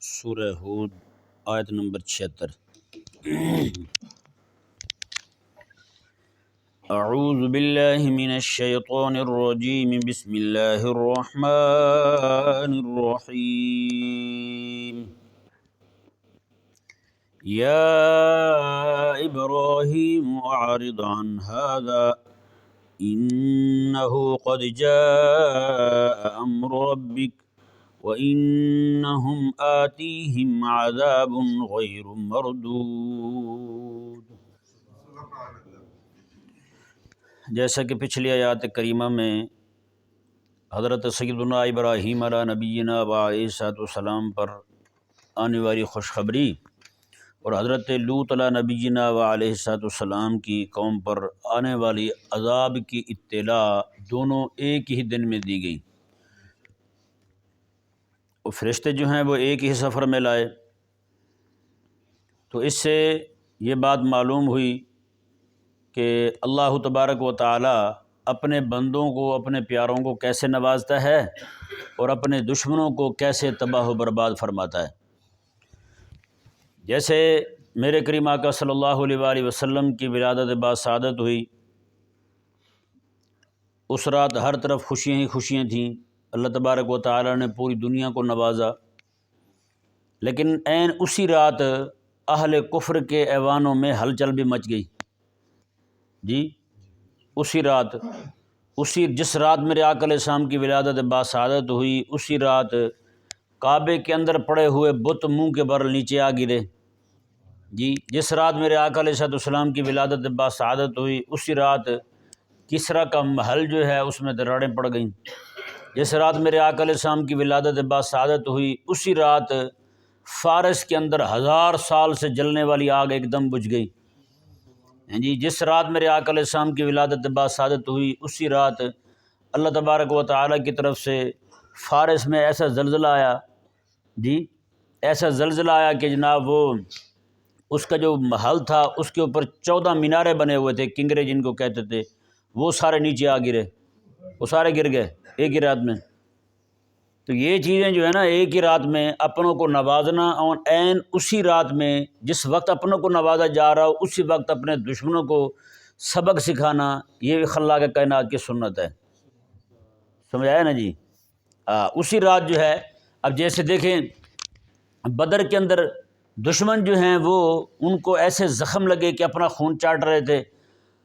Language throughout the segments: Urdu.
سورہ ہود آیت نمبر 76۔ اعوذ باللہ من الشیطان الرجیم، بسم اللہ الرحمن الرحیم۔ یا ابراہیم اعرض عن هذا انہ قد جاء امر ربک وَإِنَّهُمْ آتِيهِمْ عَذَابٌ غَيْرُ مَرْدُودٍ۔ جیسا کہ پچھلی آیات کریمہ میں حضرت سیدنا ابراہیم علیہ نبینا وعلیہ السلام پر آنے والی خوشخبری اور حضرت لوط علیہ نبینا وعلیہ السلام کی قوم پر آنے والی عذاب کی اطلاع دونوں ایک ہی دن میں دی گئی۔ وہ فرشتے جو ہیں وہ ایک ہی سفر میں لائے، تو اس سے یہ بات معلوم ہوئی کہ اللہ تبارک و تعالی اپنے بندوں کو، اپنے پیاروں کو کیسے نوازتا ہے اور اپنے دشمنوں کو کیسے تباہ و برباد فرماتا ہے۔ جیسے میرے کریم آقا صلی اللہ علیہ وآلہ وسلم کی ولادت باسعادت ہوئی، اس رات ہر طرف خوشیاں ہی خوشیاں تھیں، اللہ تبارک و تعالی نے پوری دنیا کو نوازا، لیکن عین اسی رات اہل کفر کے ایوانوں میں ہلچل بھی مچ گئی۔ جی اسی رات، جس رات میرے آقا علیہ السلام کی ولادت باسعادت ہوئی، اسی رات کعبے کے اندر پڑے ہوئے بت منہ کے بر نیچے آ گرے۔ جی جس رات میرے آقا علیہ السلام کی ولادت باسعادت ہوئی، اسی رات کسریٰ کا محل جو ہے اس میں دراڑیں پڑ گئیں۔ جس رات میرے آقا علیہ السلام کی ولادت باسعادت ہوئی، اسی رات فارس کے اندر 1000 سال سے جلنے والی آگ ایک دم بجھ گئی۔ جی جس رات میرے آقا علیہ السلام کی ولادت باسعادت ہوئی، اسی رات اللہ تبارک و تعالی کی طرف سے فارس میں ایسا زلزلہ آیا، جی ایسا زلزلہ آیا کہ جناب وہ اس کا جو محل تھا اس کے اوپر 14 مینارے بنے ہوئے تھے، کنگرے جن کو کہتے تھے، وہ سارے نیچے آ گرے، وہ سارے گر گئے ایک ہی رات میں۔ تو یہ چیزیں جو ہے نا، ایک ہی رات میں اپنوں کو نوازنا، اور عین اسی رات میں جس وقت اپنوں کو نوازا جا رہا ہو اسی وقت اپنے دشمنوں کو سبق سکھانا، یہ خلاق کائنات کی سنت ہے۔ سمجھ آیا نا جی؟ اسی رات جو ہے، اب جیسے دیکھیں بدر کے اندر دشمن جو ہیں وہ ان کو ایسے زخم لگے کہ اپنا خون چاٹ رہے تھے،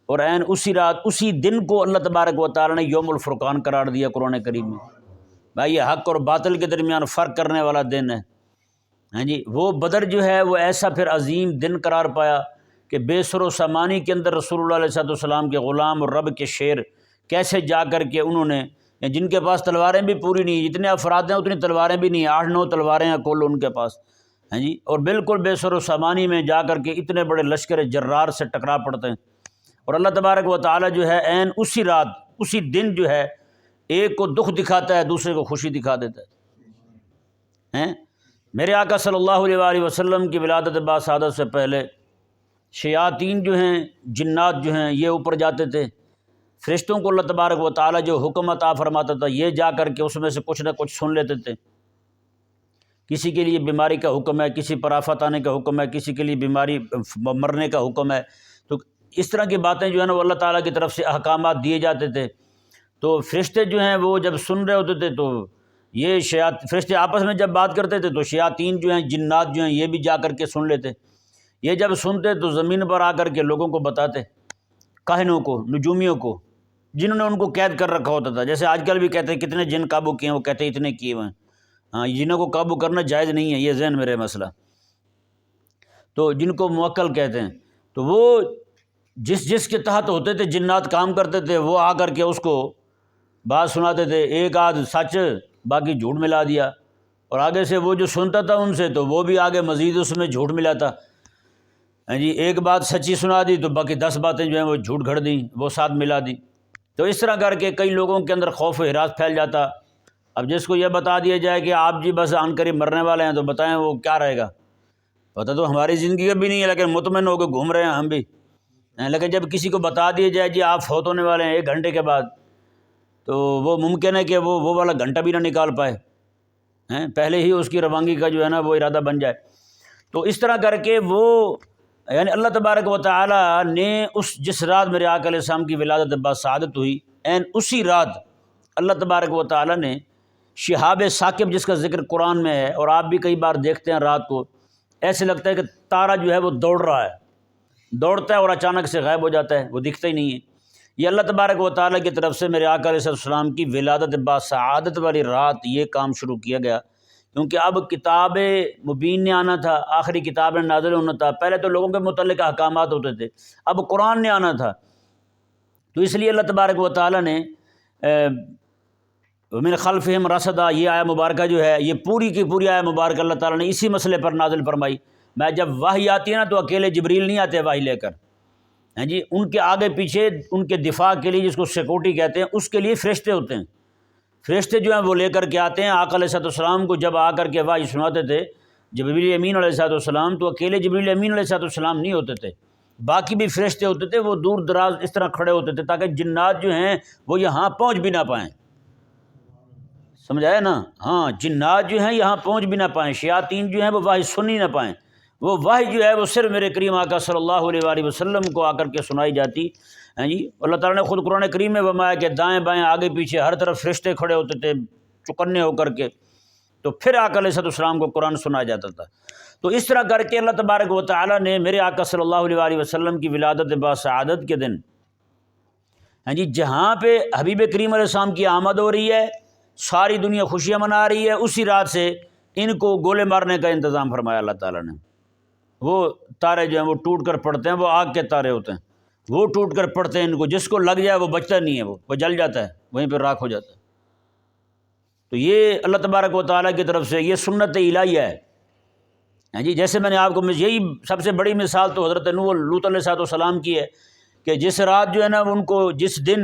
اور عین اسی رات اسی دن کو اللہ تبارک و تعالی نے یوم الفرقان قرار دیا قرآن کریم میں۔ بھائی یہ حق اور باطل کے درمیان فرق کرنے والا دن ہے۔ ہاں جی وہ بدر جو ہے وہ ایسا پھر عظیم دن قرار پایا کہ بے سر و سامانی کے اندر رسول اللہ علیہ السلام کے غلام اور رب کے شیر کیسے جا کر کے انہوں نے، جن کے پاس تلواریں بھی پوری نہیں، جتنے افراد ہیں اتنی تلواریں بھی نہیں، 8-9 تلواریں ہیں کل ان کے پاس، ہاں جی، اور بالکل بے سر و سامانی میں جا کر کے اتنے بڑے لشکر جرار سے ٹکرا پڑتے ہیں، اور اللہ تبارک و تعالی جو ہے عین اسی رات اسی دن جو ہے ایک کو دکھ دکھاتا ہے، دوسرے کو خوشی دکھا دیتا ہے۔ میرے آقا صلی اللہ علیہ وآلہ وسلم کی ولادت باسعادت سے پہلے شیاطین جو ہیں، جنات جو ہیں، یہ اوپر جاتے تھے، فرشتوں کو اللہ تبارک و تعالی جو حکم عطا فرماتا تھا یہ جا کر کے اس میں سے کچھ نہ کچھ سن لیتے تھے۔ کسی کے لیے بیماری کا حکم ہے، کسی پر آفت آنے کا حکم ہے، کسی کے لیے بیماری مرنے کا حکم ہے، تو اس طرح کی باتیں جو ہے نا وہ اللہ تعالیٰ کی طرف سے احکامات دیے جاتے تھے۔ تو فرشتے جو ہیں وہ جب سن رہے ہوتے تھے تو یہ فرشتے آپس میں جب بات کرتے تھے تو شیاطین جو ہیں، جنات جو ہیں، یہ بھی جا کر کے سن لیتے۔ یہ جب سنتے تو زمین پر آ کر کے لوگوں کو بتاتے، کاہنوں کو، نجومیوں کو، جنہوں نے ان کو قید کر رکھا ہوتا تھا۔ جیسے آج کل بھی کہتے ہیں کتنے جن قابو کیے ہیں، وہ کہتے ہیں اتنے کیے ہوئے ہیں۔ ہاں، جنوں کو قابو کرنا جائز نہیں ہے، یہ ذہن میں رہے مسئلہ۔ تو جن کو موکل کہتے ہیں، تو وہ جس کے تحت ہوتے تھے، جنات کام کرتے تھے، وہ آ کر کے اس کو بات سناتے تھے، ایک آدھ سچ باقی جھوٹ ملا دیا، اور آگے سے وہ جو سنتا تھا ان سے تو وہ بھی آگے مزید اس میں جھوٹ ملاتا۔ جی ایک بات سچی سنا دی تو باقی 10 باتیں جو ہیں وہ جھوٹ گھڑ دیں، وہ ساتھ ملا دی۔ تو اس طرح کر کے کئی لوگوں کے اندر خوف و ہراس پھیل جاتا۔ اب جس کو یہ بتا دیا جائے کہ آپ جی بس آن قریب مرنے والے ہیں، تو بتائیں وہ کیا رہے گا؟ پتہ تو ہماری زندگی کا بھی نہیں ہے، لیکن مطمئن ہو کے گھوم رہے ہیں ہم بھی۔ لیکن جب کسی کو بتا دیا جائے جی آپ فوت ہونے والے ہیں 1 گھنٹے کے بعد، تو وہ ممکن ہے کہ وہ والا گھنٹہ بھی نہ نکال پائے۔ ہیں، پہلے ہی اس کی روانگی کا جو ہے نا وہ ارادہ بن جائے۔ تو اس طرح کر کے وہ یعنی اللہ تبارک و تعالیٰ نے جس رات میرے آقا علیہ السلام کی ولادت بسعادت ہوئی، عین اسی رات اللہ تبارک و تعالیٰ نے شہاب ثاقب جس کا ذکر قرآن میں ہے، اور آپ بھی کئی بار دیکھتے ہیں رات کو ایسے لگتا ہے کہ تارا جو ہے وہ دوڑ رہا ہے، دوڑتا ہے اور اچانک سے غائب ہو جاتا ہے، وہ دکھتا ہی نہیں ہے۔ یہ اللہ تبارک و تعالیٰ کی طرف سے میرے آقا علیہ السلام کی ولادت بسعادت والی رات یہ کام شروع کیا گیا، کیونکہ اب کتاب مبین نے آنا تھا، آخری کتاب نے نازل ہونا تھا۔ پہلے تو لوگوں کے متعلق احکامات ہوتے تھے، اب قرآن نے آنا تھا، تو اس لیے اللہ تبارک و تعالیٰ نے من خلفہم رصدا، یہ آیہ مبارکہ جو ہے یہ پوری کی پوری آیہ مبارکہ اللہ تعالیٰ نے اسی مسئلے پر نازل فرمائی۔ میں جب وحی آتی ہے نا تو اکیلے جبریل نہیں آتے وحی لے کر، ہیں جی، ان کے آگے پیچھے ان کے دفاع کے لیے، جس کو سیکورٹی کہتے ہیں، اس کے لیے فرشتے ہوتے ہیں۔ فرشتے جو ہیں وہ لے کر کے آتے ہیں۔ آقا علیہ السلام کو جب آ کر کے وحی سناتے تھے جبریل امین علیہ السلام، تو اکیلے جبریل امین علیہ السلام نہیں ہوتے تھے، باقی بھی فرشتے ہوتے تھے، وہ دور دراز اس طرح کھڑے ہوتے تھے تاکہ جنات جو ہیں وہ یہاں پہنچ بھی نہ پائیں، سمجھایا نا؟ ہاں، جنات جو ہیں یہاں پہنچ بھی نہ پائیں، شیاطین جو ہیں وہ وحی سن ہی نہ پائیں۔ وہ وحی جو ہے وہ صرف میرے کریم آقا صلی اللہ علیہ وآلہ وسلم کو آ کر کے سنائی جاتی، ہیں جی۔ اللہ تعالیٰ نے خود قرآن کریم میں فرمایا کہ دائیں بائیں آگے پیچھے ہر طرف فرشتے کھڑے ہوتے تھے چوکنے ہو کر کے، تو پھر آقا علیہ السلام کو قرآن سنایا جاتا تھا۔ تو اس طرح کر کے اللہ تبارک و تعالیٰ نے میرے آقا صلی اللہ علیہ وآلہ وسلم کی ولادت بسعادت کے دن، ہیں جی، جہاں پہ حبیب کریم علیہ السلام کی آمد ہو رہی ہے، ساری دنیا خوشیاں منا رہی ہے، اسی رات سے ان کو گولے مارنے کا انتظام فرمایا اللہ تعالیٰ نے۔ وہ تارے جو ہیں وہ ٹوٹ کر پڑتے ہیں، وہ آگ کے تارے ہوتے ہیں، وہ ٹوٹ کر پڑتے ہیں، ان کو جس کو لگ جائے وہ بچتا نہیں ہے، وہ جل جاتا ہے، وہیں پہ راکھ ہو جاتا ہے۔ تو یہ اللہ تبارک و تعالیٰ کی طرف سے یہ سنت الہیہ ہے، ہیں جی۔ جیسے میں نے آپ کو یہی سب سے بڑی مثال تو حضرت نوح لوط علیہ السلام کی ہے کہ جس رات جو ہے نا ان کو، جس دن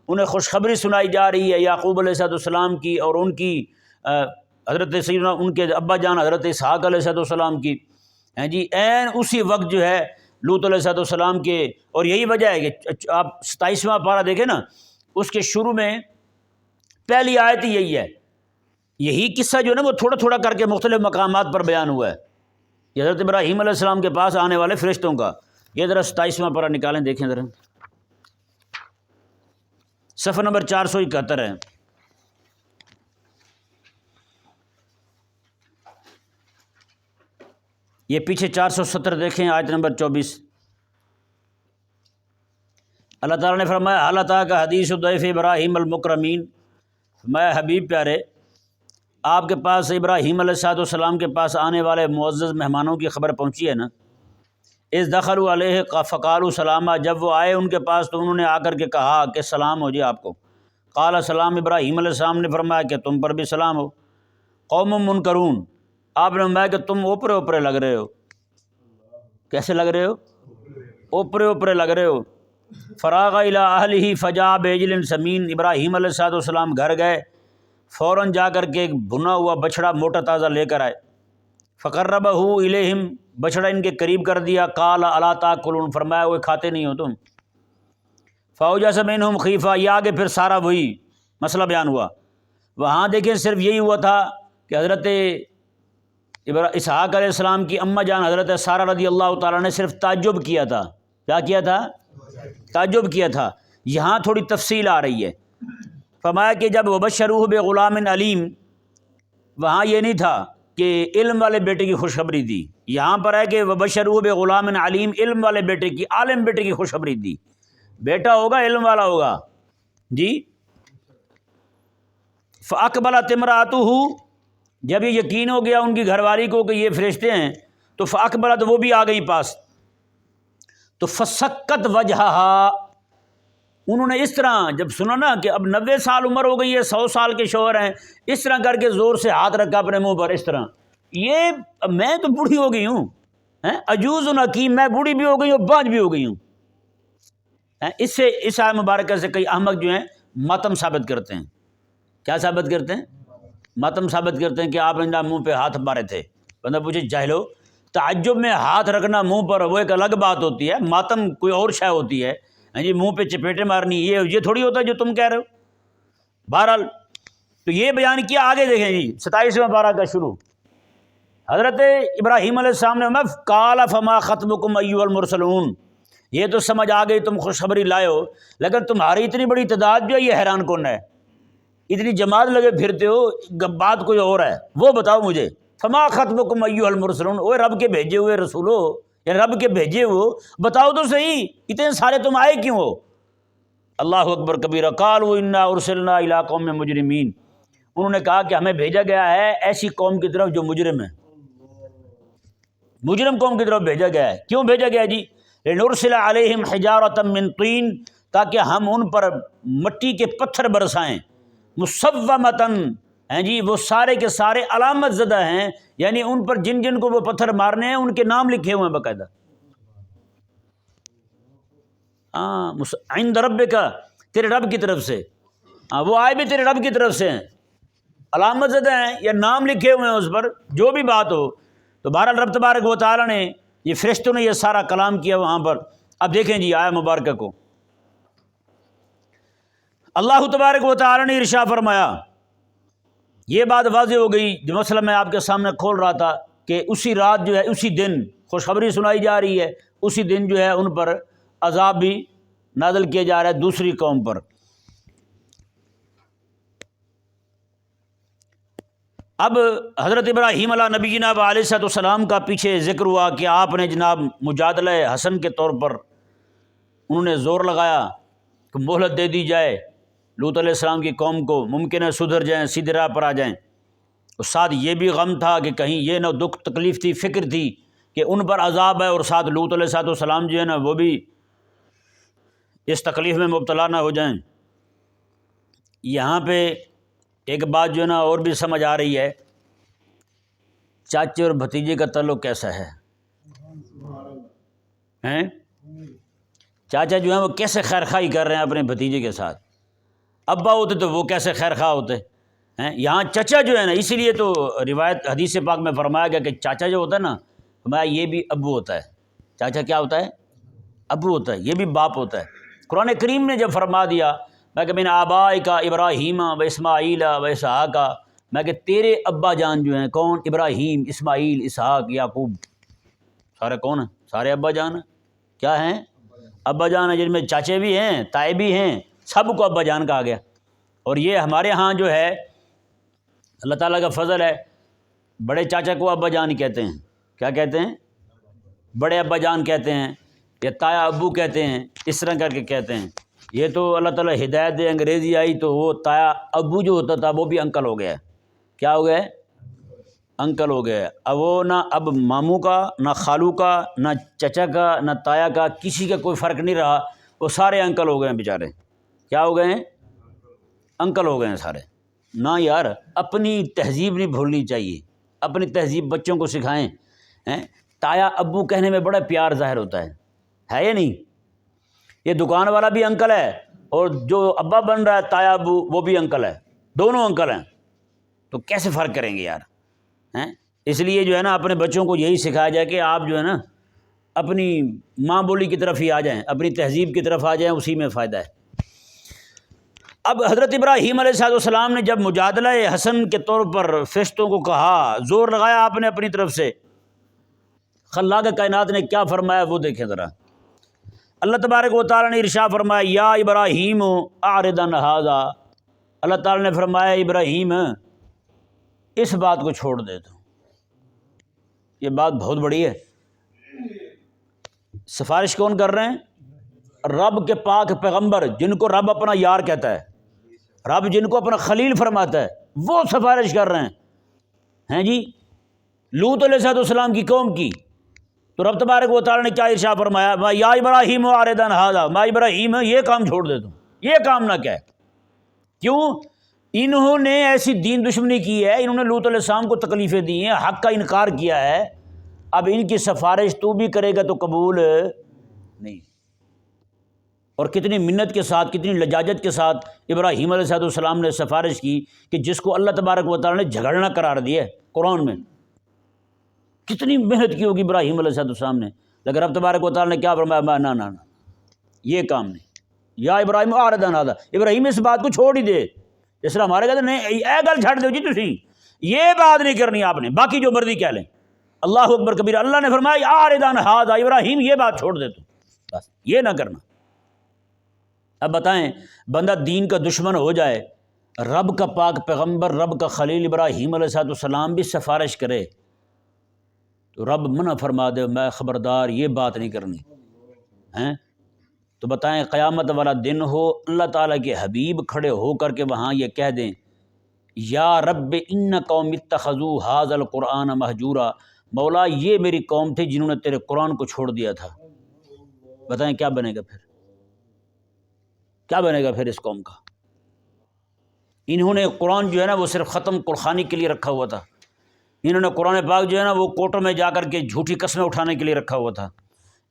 انہیں خوشخبری سنائی جا رہی ہے یعقوب علیہ السلام کی اور ان کی حضرت سیدنا ان کے ابا جان حضرت اسحاق علیہ السلام کی، ہیں جی، عین اسی وقت جو ہے لوط علیہ السلام کے، اور یہی وجہ ہے کہ آپ 27واں پارہ دیکھیں نا، اس کے شروع میں پہلی آیت ہی یہی ہے، یہی قصہ جو ہے نا وہ تھوڑا تھوڑا کر کے مختلف مقامات پر بیان ہوا ہے، یہ حضرت ابراہیم علیہ السلام کے پاس آنے والے فرشتوں کا۔ یہ ذرا 27واں پارہ نکالیں، دیکھیں ذرا، صفحہ نمبر 471 ہے۔ یہ پیچھے 470 دیکھیں، آیت نمبر 24۔ اللہ تعالیٰ نے فرمایا حل اتاک حدیث ضیف ابراہیم المکرمین، میں حبیب پیارے آپ کے پاس ابراہیم علیہ السلام کے پاس آنے والے معزز مہمانوں کی خبر پہنچی ہے نا؟ اذ دخلوا علیہ فقالوا سلاما، جب وہ آئے ان کے پاس تو انہوں نے آ کر کے کہا کہ سلام ہو جی آپ کو۔ قال سلام، ابراہیم علیہ السلام نے فرمایا کہ تم پر بھی سلام ہو۔ قوم منکرون، آپ نے فرمایا کہ تم اوپرے اوپرے لگ رہے ہو۔ کیسے لگ رہے ہو؟ اوپرے اوپرے لگ رہے ہو۔ فراغ الی اہلہ فجاء بعجل سمین، ابراہیم علیہ السلام گھر گئے، فوراً جا کر کے ایک بھنا ہوا بچڑا موٹا تازہ لے کر آئے۔ فقربہ الیہم، بچڑا ان کے قریب کر دیا۔ قال الا تاکلون، فرمایا وہ کھاتے نہیں ہو تم۔ فاوجس منہم خیفہ، یہ آگے پھر سارا وہی مسئلہ بیان ہوا۔ وہاں دیکھیں صرف یہی ہوا تھا کہ حضرت اسحاق علیہ السلام کی اماں جان حضرت سارہ رضی اللہ تعالیٰ نے صرف تعجب کیا تھا۔ کیا کیا تھا؟ تعجب کیا تھا۔ یہاں تھوڑی تفصیل آ رہی ہے۔ فرمایا کہ جب وبشروہ بغلام علیم، وہاں یہ نہیں تھا کہ علم والے بیٹے کی خوشخبری دی، یہاں پر ہے کہ وبشروہ بغلام علیم، علم والے بیٹے کی، عالم بیٹے کی خوشخبری دی، بیٹا ہوگا علم والا ہوگا جی۔ فاقبلت امرأتہ، جب یہ یقین ہو گیا ان کی گھر والی کو کہ یہ فرشتے ہیں، تو فاقبلت، وہ بھی آ گئی پاس۔ تو فسکت وجہہا، انہوں نے اس طرح جب سنا نا کہ اب 90 سال عمر ہو گئی ہے، 100 سال کے شوہر ہیں، اس طرح کر کے زور سے ہاتھ رکھا اپنے منہ پر، اس طرح، یہ میں تو بوڑھی ہو گئی ہوں، عجوز حکیم، میں بوڑھی بھی ہو گئی ہوں، بانجھ بھی ہو گئی ہوں۔ اس سے اس آیت مبارکہ سے کئی احمق جو ہیں ماتم ثابت کرتے ہیں۔ کیا ثابت کرتے ہیں؟ ماتم ثابت کرتے ہیں کہ آپ نے منہ پہ ہاتھ مارے تھے۔ بندہ پوچھے جاہلو، تعجب میں ہاتھ رکھنا منہ پر وہ ایک الگ بات ہوتی ہے، ماتم کوئی اور شے ہوتی ہے، جی منہ پہ چپیٹے مارنی یہ تھوڑی ہوتا ہے جو تم کہہ رہے ہو۔ بہرحال تو یہ بیان کیا، آگے دیکھیں جی 27واں پارہ کا شروع، حضرت ابراہیم علیہ السلام نے قال فما خطبکم ایھا المرسلون، یہ تو سمجھ آ گئی تم خوشخبری لائے ہو، لیکن تمہاری اتنی بڑی تعداد جو ہے یہ حیران کن ہے، اتنی جماعت لگے پھرتے ہو، بات کوئی اور ہے، وہ بتاؤ مجھے۔ فما خطبکم ایھا المرسلون، اوے رب کے بھیجے ہوئے رسولو، یا رب کے بھیجے ہو، بتاؤ تو صحیح، اتنے سارے تم آئے کیوں ہو؟ اللہ اکبر کبیرہ، قالوا انا ارسلنا الی قوم مجرمین، انہوں نے کہا کہ ہمیں بھیجا گیا ہے ایسی قوم کی طرف جو مجرم ہے، مجرم قوم کی طرف بھیجا گیا ہے۔ کیوں بھیجا گیا جی؟ لنرسل علیہم حجارۃ من طین، تاکہ ہم ان پر مٹی کے پتھر برسائیں، مصومۃ، ہیں جی وہ سارے کے سارے علامت زدہ ہیں، یعنی ان پر جن جن کو وہ پتھر مارنے ہیں ان کے نام لکھے ہوئے ہیں باقاعدہ، عند ربک، تیرے رب کی طرف سے، وہ آئے بھی تیرے رب کی طرف سے ہیں، علامت زدہ ہیں یا نام لکھے ہوئے ہیں اس پر، جو بھی بات ہو۔ تو بہرحال رب تبارک و تعالیٰ نے، یہ فرشتوں نے یہ سارا کلام کیا وہاں پر۔ اب دیکھیں جی آیہ مبارکہ کو، اللہ تبارک و تعالیٰ نے ارشاد فرمایا، یہ بات واضح ہو گئی جو مسئلہ میں آپ کے سامنے کھول رہا تھا، کہ اسی رات جو ہے، اسی دن خوشخبری سنائی جا رہی ہے، اسی دن جو ہے ان پر عذاب بھی نازل کیا جا رہا ہے دوسری قوم پر۔ اب حضرت ابراہیم علیہ نبینا علیہ السلام کا پیچھے ذکر ہوا کہ آپ نے جناب مجادلہ حسن کے طور پر انہوں نے زور لگایا کہ مہلت دے دی جائے لوط علیہ السلام کی قوم کو، ممکن ہے سدھر جائیں، سیدھی راہ پر آ جائیں۔ اور ساتھ یہ بھی غم تھا کہ کہیں یہ نہ دکھ تکلیف تھی، فکر تھی کہ ان پر عذاب ہے اور ساتھ لوط علیہ السلام جو ہے نا وہ بھی اس تکلیف میں مبتلا نہ ہو جائیں۔ یہاں پہ ایک بات جو ہے نا اور بھی سمجھ آ رہی ہے، چاچے اور بھتیجے کا تعلق کیسا ہے؟ چاچا جو ہیں وہ کیسے خیر خواہی کر رہے ہیں اپنے بھتیجے کے ساتھ، ابا ہوتے تو وہ کیسے خیر خواہ ہوتے ہیں۔ یہاں چچا جو ہے نا، اسی لیے تو روایت حدیث پاک میں فرمایا گیا کہ چاچا جو ہوتا ہے نا، فرمایا یہ بھی ابو ہوتا ہے۔ چاچا کیا ہوتا ہے؟ ابو ہوتا ہے، یہ بھی باپ ہوتا ہے۔ قرآن کریم نے جب فرما دیا میں کہ من آبائک ابراہیم و اسماعیل و اسحاق، میں کہ تیرے ابا جان جو ہیں کون؟ ابراہیم، اسماعیل، اسحاق، یعقوب، سارے کون ہیں؟ سارے ابا جان ہیں۔ کیا ہیں؟ ابا جان ہیں، جن میں چاچے بھی ہیں، تائے بھی ہیں، سب کو ابا جان کہا گیا۔ اور یہ ہمارے ہاں جو ہے اللہ تعالیٰ کا فضل ہے، بڑے چاچا کو ابا جان کہتے ہیں۔ کیا کہتے ہیں؟ بڑے ابا جان کہتے ہیں، یا تایا ابو کہتے ہیں، اس طرح کر کے کہتے ہیں۔ یہ تو اللہ تعالیٰ ہدایت دے، انگریزی آئی تو وہ تایا ابو جو ہوتا تھا وہ بھی انکل ہو گیا ہے۔ کیا ہو گیا ہے؟ انکل ہو گیا ہے۔ اب وہ نہ اب ماموں کا، نہ خالو کا، نہ چچا کا، نہ تایا کا، کسی کا کوئی فرق نہیں رہا، وہ سارے انکل ہو گئے ہیں بیچارے۔ کیا ہو گئے ہیں؟ انکل ہو گئے ہیں سارے۔ نہ یار، اپنی تہذیب نہیں بھولنی چاہیے، اپنی تہذیب بچوں کو سکھائیں۔ تایا ابو کہنے میں بڑا پیار ظاہر ہوتا ہے یا نہیں؟ یہ دکان والا بھی انکل ہے، اور جو ابا بن رہا ہے تایا ابو وہ بھی انکل ہے، دونوں انکل ہیں۔ تو کیسے فرق کریں گے یار؟ اس لیے جو ہے نا اپنے بچوں کو یہی سکھایا جائے کہ آپ جو ہے نا اپنی ماں بولی کی طرف ہی آ جائیں، اپنی تہذیب کی طرف آ جائیں، اسی میں فائدہ ہے۔ اب حضرت ابراہیم علیہ السلام نے جب مجادلہ حسن کے طور پر فرشتوں کو کہا، زور لگایا آپ نے اپنی طرف سے، خلاق کائنات نے کیا فرمایا وہ دیکھیں ذرا۔ اللہ تبارک و تعالیٰ نے ارشاد فرمایا، یا ابراہیم اعرض عن ھذا، اللہ تعالیٰ نے فرمایا ابراہیم اس بات کو چھوڑ دے، تو یہ بات بہت بڑی ہے۔ سفارش کون کر رہے ہیں؟ رب کے پاک پیغمبر، جن کو رب اپنا یار کہتا ہے، رب جن کو اپنا خلیل فرماتا ہے، وہ سفارش کر رہے ہیں جی لوط علیہ السلام کی قوم کی۔ تو رب تبارک و تعالیٰ نے کیا ارشاد فرمایا؟ یا ابراہیم اعرض عن ھذا، میں ابراہیم یہ کام چھوڑ دے، تم یہ کام نہ کہے۔ کیوں؟ انہوں نے ایسی دین دشمنی کی ہے، انہوں نے لوط علیہ السلام کو تکلیفیں دی ہیں، حق کا انکار کیا ہے، اب ان کی سفارش تو بھی کرے گا تو قبول نہیں۔ اور کتنی منت کے ساتھ، کتنی لجاجت کے ساتھ ابراہیم علیہ السلام نے سفارش کی، کہ جس کو اللہ تبارک و تعالیٰ نے جھگڑنا قرار دیا ہے قرآن میں۔ کتنی محنت کی ہوگی ابراہیم علیہ السلام نے، لیکن رب تبارک و تعالیٰ نے کیا فرمایا؟ نہ یہ کام نہیں، یا ابراہیم اعرض عن ھذا، ابراہیم اس بات کو چھوڑ ہی دے، اس طرح ہمارے کہتے نہیں اے گل چھڑ دو جی تسی یہ بات نہیں کرنی آپ نے، باقی جو مرضی کہہ لیں۔ اللہ اکبر کبیرہ، اللہ نے فرمایا آردان ھذا ابراہیم، یہ بات چھوڑ دے تو، بس یہ نہ کرنا۔ اب بتائیں بندہ دین کا دشمن ہو جائے، رب کا پاک پیغمبر، رب کا خلیل ابراہیم علیہ السلام بھی سفارش کرے تو رب منع فرما دے، میں خبردار یہ بات نہیں کرنی ہیں۔ تو بتائیں قیامت والا دن ہو، اللہ تعالیٰ کے حبیب کھڑے ہو کر کے وہاں یہ کہہ دیں یا رب ان قوم اتخذوا ھذا القرآن مہجورا، مولا یہ میری قوم تھی جنہوں نے تیرے قرآن کو چھوڑ دیا تھا۔ بتائیں کیا بنے گا پھر، کیا بنے گا پھر اس قوم کا؟ انہوں نے قرآن جو ہے نا وہ صرف ختم قرآنی کے لیے رکھا ہوا تھا، انہوں نے قرآن پاک جو ہے نا وہ کوٹوں میں جا کر کے جھوٹی قسمیں اٹھانے کے لیے رکھا ہوا تھا،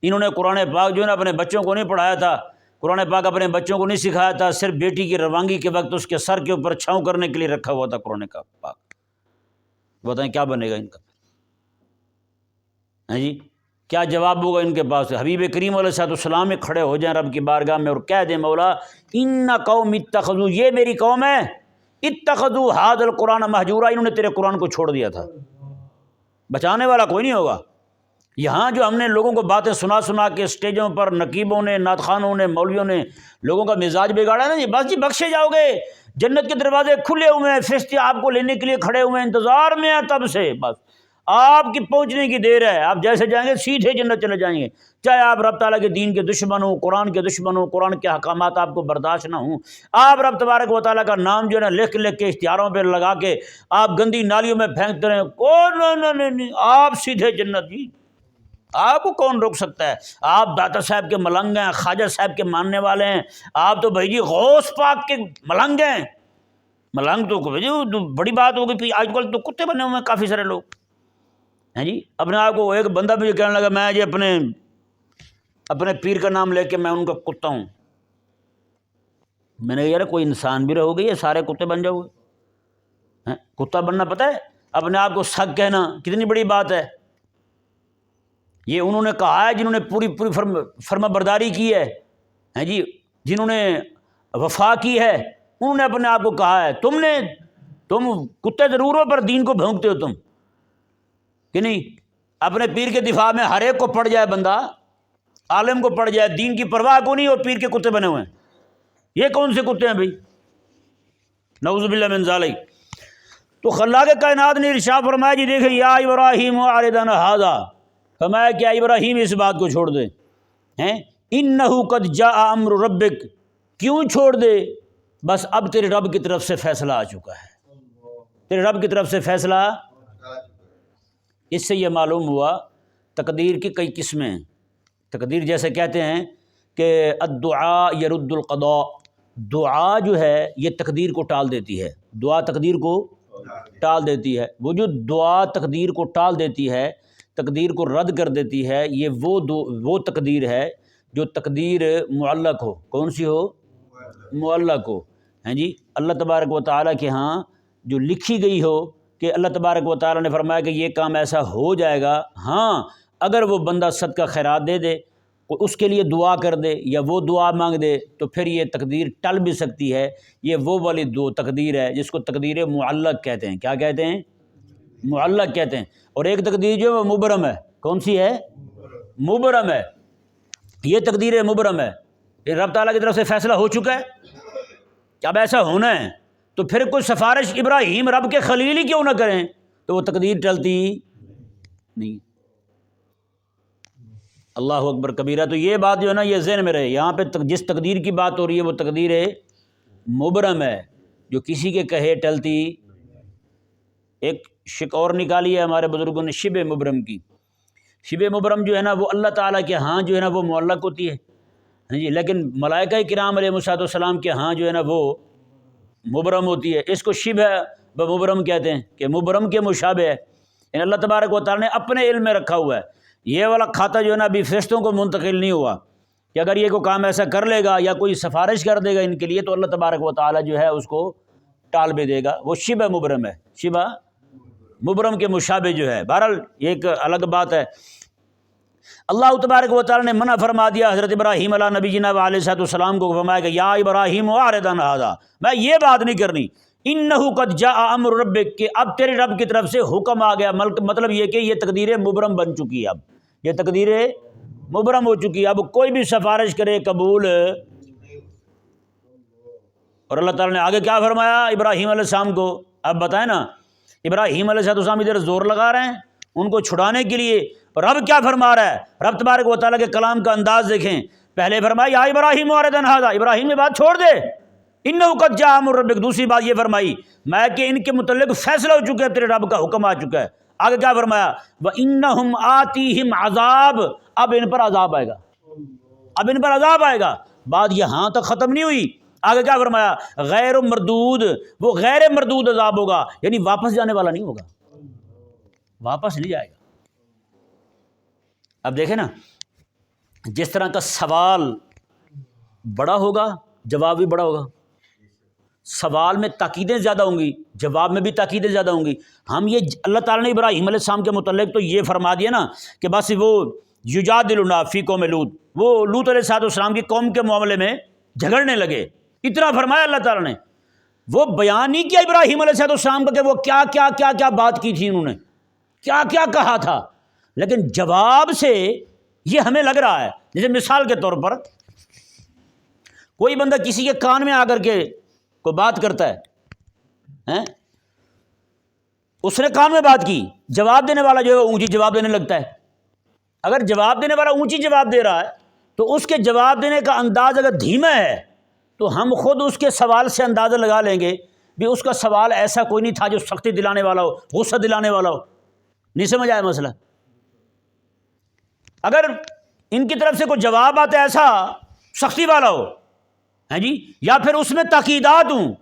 انہوں نے قرآن پاک جو ہے نا اپنے بچوں کو نہیں پڑھایا تھا، قرآن پاک اپنے بچوں کو نہیں سکھایا تھا، صرف بیٹی کی روانگی کے وقت اس کے سر کے اوپر چھاؤں کرنے کے لیے رکھا ہوا تھا قرآن کا پاک۔ بتائیں کیا بنے گا ان کا؟ ہاں جی کیا جواب ہوگا ان کے پاس؟ حبیب کریم علیہ السلام میں کھڑے ہو جائیں رب کی بارگاہ میں اور کہہ دیں مولا ان قوم اتخذوا، یہ میری قوم ہے، اتخذوا ھذا القرآن مہجورا، انہوں نے تیرے قرآن کو چھوڑ دیا تھا۔ بچانے والا کوئی نہیں ہوگا۔ یہاں جو ہم نے لوگوں کو باتیں سنا سنا کے اسٹیجوں پر نقیبوں نے، نعت خوانوں نے، مولویوں نے لوگوں کا مزاج بگاڑا نا، جی بس جی بخشے جاؤ گے، جنت کے دروازے کھلے ہوئے ہیں، فرشتے آپ کو لینے کے لیے کھڑے ہوئے ہیں، انتظار میں ہیں تب سے، بس آپ کی پہنچنے کی دیر ہے، آپ جیسے جائیں گے سیدھے جنت چلے جائیں گے، چاہے آپ رب تعالیٰ کے دین کے دشمن ہوں، قرآن کے دشمن ہوں، قرآن کے احکامات آپ کو برداشت نہ ہوں، آپ رب تبارک و تعالیٰ کا نام جو ہے نا لکھ لکھ کے اشتہاروں پہ لگا کے آپ گندی نالیوں میں پھینکتے رہیں، نہیں، آپ سیدھے جنت جی، آپ کو کون روک سکتا ہے؟ آپ داتا صاحب کے ملنگ ہیں، خواجہ صاحب کے ماننے والے ہیں، آپ تو بھائی جی غوث پاک کے ملنگ ہیں، ملنگ تو بھائی جی بڑی بات ہو گئی، آج کل تو کتے بنے ہوئے ہیں کافی سارے لوگ ہیں جی، اپنے آپ کو ایک بندہ بھی کہنے لگا میں جی اپنے پیر کا نام لے کے میں ان کا کتا ہوں، میں نے یار کوئی انسان بھی رہو گے یا سارے کتے بن جاؤ گے؟ کتا بننا پتہ ہے اپنے آپ کو سگ کہنا کتنی بڑی بات ہے، یہ انہوں نے کہا ہے جنہوں نے پوری فرما برداری کی ہے جی، جنہوں نے وفا کی ہے، انہوں نے اپنے آپ کو کہا ہے، تم کتے ضرور ہو پر دین کو بھونکتے ہو تم کہ نہیں؟ اپنے پیر کے دفاع میں ہر ایک کو پڑ جائے، بندہ عالم کو پڑ جائے، دین کی پرواہ کو نہیں، اور پیر کے کتے بنے ہوئے ہیں، یہ کون سے کتے ہیں بھائی؟ نعوذ باللہ من ذالک۔ تو خلاق کائنات نے ارشاد فرمایا جی دیکھیں یا ابراہیم اعرض عن ھذا، فرمایا کیا ابراہیم اس بات کو چھوڑ دے، انہ قد جاء امر ربک، کیوں چھوڑ دے؟ بس اب تیرے رب کی طرف سے فیصلہ آ چکا ہے، تیرے رب کی طرف سے فیصلہ۔ اس سے یہ معلوم ہوا تقدیر کی کئی قسمیں ہیں۔ تقدیر جیسے کہتے ہیں کہ الدعاء یرد القضاء، دعا جو ہے یہ تقدیر کو ٹال دیتی ہے، دعا تقدیر کو ٹال دیتی ہے، وہ جو دعا تقدیر کو ٹال دیتی ہے، تقدیر کو رد کر دیتی ہے، یہ وہ تقدیر ہے جو تقدیر معلق ہو۔ کون سی ہو؟ معلق ہو، ہیں جی، اللہ تبارک و تعالیٰ کے ہاں جو لکھی گئی ہو کہ اللہ تبارک و تعالیٰ نے فرمایا کہ یہ کام ایسا ہو جائے گا، ہاں اگر وہ بندہ صدقہ خیرات دے دے، اس کے لیے دعا کر دے یا وہ دعا مانگ دے تو پھر یہ تقدیر ٹل بھی سکتی ہے۔ یہ وہ والی تقدیر ہے جس کو تقدیر معلق کہتے ہیں۔ کیا کہتے ہیں؟ معلق کہتے ہیں۔ اور ایک تقدیر جو ہے وہ مبرم ہے۔ کون سی ہے؟ مبرم ہے۔ یہ تقدیر مبرم ہے، یہ رب تعالیٰ کی طرف سے فیصلہ ہو چکا ہے کہ اب ایسا ہونا ہے، تو پھر کوئی سفارش ابراہیم رب کے خلیل ہی کیوں نہ کریں تو وہ تقدیر ٹلتی نہیں۔ اللہ اکبر کبیرہ۔ تو یہ بات جو ہے نا یہ ذہن میں رہے، یہاں پہ جس تقدیر کی بات ہو رہی ہے وہ تقدیر مبرم ہے جو کسی کے کہے ٹلتی۔ ایک شک اور نکالی ہے ہمارے بزرگوں نے شبہ مبرم کی۔ شبہ مبرم جو ہے نا وہ اللہ تعالیٰ کے ہاں جو ہے نا وہ معلق ہوتی ہے، ہاں جی، لیکن ملائکہ کرام علیہ السلام کے ہاں جو ہے نا وہ مبرم ہوتی ہے۔ اس کو شبہ مبرم کہتے ہیں کہ مبرم کے مشابہ ہے، یعنی اللہ تبارک و تعالیٰ نے اپنے علم میں رکھا ہوا ہے۔ یہ والا کھاتا جو ہے نا ابھی فرشتوں کو منتقل نہیں ہوا کہ اگر یہ کوئی کام ایسا کر لے گا یا کوئی سفارش کر دے گا ان کے لیے تو اللہ تبارک و تعالیٰ جو ہے اس کو ٹال بھی دے گا، وہ شبہ مبرم ہے، شبہ مبرم کے مشابہ جو ہے۔ بہرحال یہ ایک الگ بات ہے۔ اللہ تبارک و تعالی نے منع فرما دیا حضرت ابراہیم علیہ نبی جناب علیہ السلام کو، فرمایا کہ یا ابراہیم اعرض عن ھذا، میں یہ بات نہیں کرنی، انہ قد جاء امر ربک، کہ اب تیرے رب کی طرف سے حکم آ گیا، مطلب یہ کہ یہ تقدیر مبرم بن چکی ہے، اب یہ تقدیر مبرم ہو چکی ہے، اب کوئی بھی سفارش کرے قبول۔ اور اللہ تعالیٰ نے آگے کیا فرمایا ابراہیم علیہ السلام کو، اب بتائیں نا، ابراہیم علیہ السلام ادھر زور لگا رہے ہیں ان کو چھڑانے کے لیے، اور رب کیا فرما رہا ہے، رب تبارک و تعالیٰ کے کلام کا انداز دیکھیں، پہلے فرمایا یا ابراہیم اعرض عن ھذا، ابراہیم یہ بات چھوڑ دے، انہ قد جاء امر ربک، دوسری بات یہ فرمائی میں کہ ان کے متعلق فیصلہ ہو چکا ہے، تیرے رب کا حکم آ چکا ہے، آگے کیا فرمایا وَإِنَّهُمْ آتِيهِمْ عذاب، اب ان پر عذاب آئے گا، اب ان پر عذاب آئے گا، بات یہاں تک ختم نہیں ہوئی، آگے کیا فرمایا غیر مردود، وہ غیر مردود عذاب ہوگا، یعنی واپس جانے والا نہیں ہوگا، واپس نہیں جائے گا۔ اب دیکھیں نا، جس طرح کا سوال بڑا ہوگا جواب بھی بڑا ہوگا، سوال میں تاکیدیں زیادہ ہوں گی، جواب میں بھی تاکیدیں زیادہ ہوں گی۔ ہم یہ اللہ تعالیٰ نے ابراہیم علیہ السلام کے متعلق تو یہ فرما دیا نا کہ بس وہ یجادلنا فی قوم لوط، وہ لوط علیہ السلام کی قوم کے معاملے میں جھگڑنے لگے، اتنا فرمایا اللہ تعالیٰ نے، وہ بیان نہیں کیا ابراہیم علیہ السلام کا کہ وہ کیا کیا کیا کیا بات کی تھی، انہوں نے کیا کیا کہا تھا، لیکن جواب سے یہ ہمیں لگ رہا ہے، جیسے مثال کے طور پر کوئی بندہ کسی کے کان میں آ کر کے کوئی بات کرتا ہے، اس نے کان میں بات کی، جواب دینے والا جو ہے اونچی جواب دینے لگتا ہے، اگر جواب دینے والا اونچی جواب دے رہا ہے تو اس کے جواب دینے کا انداز اگر دھیما ہے تو ہم خود اس کے سوال سے اندازہ لگا لیں گے بھی اس کا سوال ایسا کوئی نہیں تھا جو سختی دلانے والا ہو، غصہ دلانے والا ہو، نہیں سمجھ آیا مسئلہ۔ اگر ان کی طرف سے کوئی جواب آتا ہے ایسا سختی والا ہو ہے جی، یا پھر اس میں تاکیدات ہوں،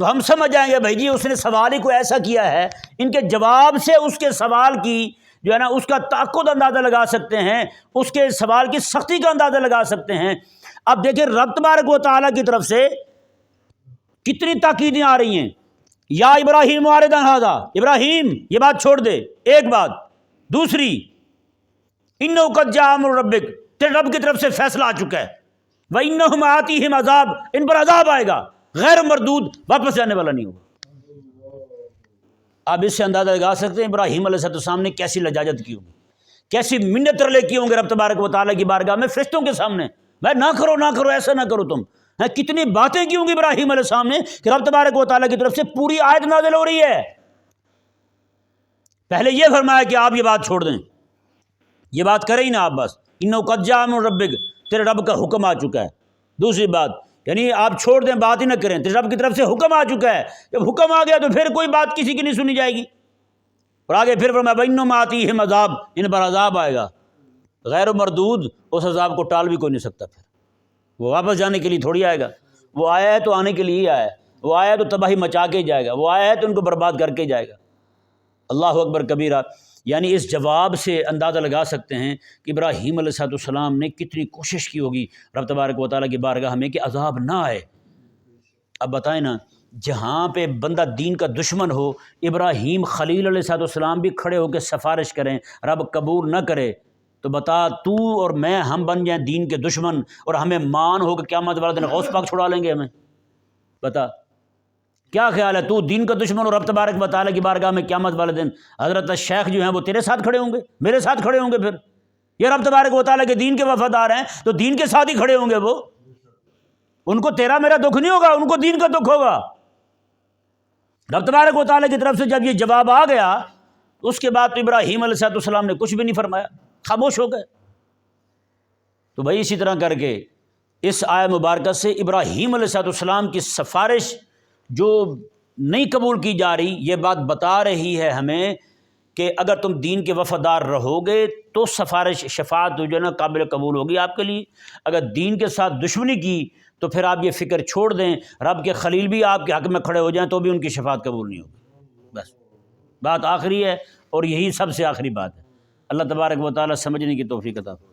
تو ہم سمجھ جائیں گے بھائی جی اس نے سوال ہی کوئی ایسا کیا ہے، ان کے جواب سے اس کے سوال کی جو ہے نا اس کا تعقد اندازہ لگا سکتے ہیں، اس کے سوال کی سختی کا اندازہ لگا سکتے ہیں۔ اب دیکھیں رب تبارک و تعالیٰ کی طرف سے کتنی تاکیدیں آ رہی ہیں، یا ابراہیم اعرض عن ھذا، ابراہیم یہ بات چھوڑ دے، ایک بات، دوسری انہ قد جاء امر ربک، تیرے رب کی طرف سے فیصلہ آ چکا ہے، وَإِنَّهُمْ آتِيهِمْ عذاب، ان پر عذاب آئے گا غیر مردود، واپس جانے والا نہیں ہوگا۔ آپ اس سے اندازہ لگا سکتے ہیں ابراہیم علیہ السلام نے کیسی لجاجت کی ہوگی، کیسی منت رلے کی ہوں گے رب تبارک و تعالیٰ کی بارگاہ میں فرشتوں کے سامنے، بھائی نہ کرو نہ کرو، ایسا نہ کرو تم، کتنی باتیں کی ہوں گی ابراہیم علیہ السلام نے کہ رب تبارک و تعالیٰ کی طرف سے پوری آیت نازل ہو رہی ہے، پہلے یہ فرمایا کہ آپ یہ بات چھوڑ دیں، یہ بات کریں ہی نا آپ، بس انہ قد جاء امر ربک، تیرے رب کا حکم آ چکا ہے، دوسری بات یعنی آپ چھوڑ دیں، بات ہی نہ کریں، تیرے رب کی طرف سے حکم آ چکا ہے، جب حکم آ گیا تو پھر کوئی بات کسی کی نہیں سنی جائے گی۔ اور آگے پھر فرمایا وَإِنَّهُمْ آتِيهِمْ عذاب، ان پر عذاب آئے گا غیر مردود، اس عذاب کو ٹال بھی کوئی نہیں سکتا، پھر وہ واپس جانے کے لیے تھوڑی آئے گا، وہ آیا ہے تو آنے کے لیے ہی آیا ہے، وہ آیا ہے تو تباہی مچا کے ہی جائے گا، وہ آیا ہے تو ان کو برباد کر کے جائے گا۔ اللہ اکبر کبیرہ، یعنی اس جواب سے اندازہ لگا سکتے ہیں کہ ابراہیم علیہ السلام نے کتنی کوشش کی ہوگی رب تبارک و تعالیٰ کی بارگاہ میں کہ عذاب نہ آئے۔ اب بتائیں نا، جہاں پہ بندہ دین کا دشمن ہو، ابراہیم خلیل علیہ السلام بھی کھڑے ہو کے سفارش کریں، رب قبول نہ کرے تو بتا تو اور میں ہم بن جائیں دین کے دشمن، اور ہمیں مان ہو کہ قیامت والے دن غوث پاک چھڑا لیں گے ہمیں؟ بتا کیا خیال ہے، تو دین کا دشمن اور رب تبارک و تعالیٰ کی بارگاہ میں قیامت والے دن حضرت شیخ جو ہیں وہ تیرے ساتھ کھڑے ہوں گے، میرے ساتھ کھڑے ہوں گے؟ پھر یہ رب تبارک و تعالیٰ کے دین کے وفادار ہیں تو دین کے ساتھ ہی کھڑے ہوں گے، وہ ان کو تیرا میرا دکھ نہیں ہوگا، ان کو دین کا دکھ ہوگا۔ رب تبارک و تعالیٰ کی طرف سے جب یہ جواب آ گیا اس کے بعد تو ابراہیم علیہ السلام نے کچھ بھی نہیں فرمایا، خاموش ہو گئے۔ تو بھائی اسی طرح کر کے اس آیت مبارکہ سے ابراہیم علیہ السلام کی سفارش جو نہیں قبول کی جا رہی، یہ بات بتا رہی ہے ہمیں کہ اگر تم دین کے وفادار رہو گے تو سفارش شفاعت جو ہے نا قابل قبول ہوگی آپ کے لیے، اگر دین کے ساتھ دشمنی کی تو پھر آپ یہ فکر چھوڑ دیں، رب کے خلیل بھی آپ کے حق میں کھڑے ہو جائیں تو بھی ان کی شفاعت قبول نہیں ہوگی۔ بس بات آخری ہے اور یہی سب سے آخری بات ہے۔ اللہ تبارک و تعالیٰ سمجھنے کی توفیق عطا فرمائے۔